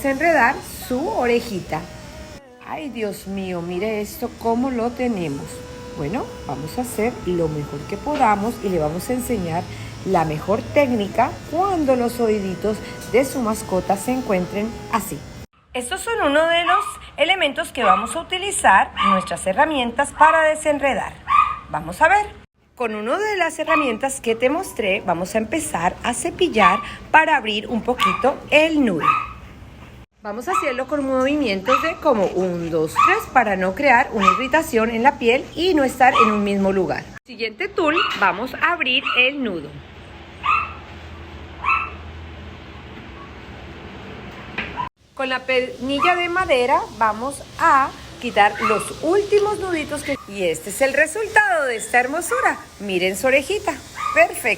Desenredar su orejita. Ay, Dios mío, mire esto cómo lo tenemos. Bueno, vamos a hacer lo mejor que podamos y le vamos a enseñar la mejor técnica cuando los oíditos de su mascota se encuentren así. Estos son uno de los elementos que vamos a utilizar, nuestras herramientas para desenredar. Vamos a ver. Con una de las herramientas que te mostré, vamos a empezar a cepillar para abrir un poquito el nudo. Vamos a hacerlo con movimientos de como 1, 2, 3 para no crear una irritación en la piel y no estar en un mismo lugar. Siguiente tool, vamos a abrir el nudo. Con la pernilla de madera vamos a quitar los últimos nuditos y este es el resultado de esta hermosura. Miren su orejita, perfecto.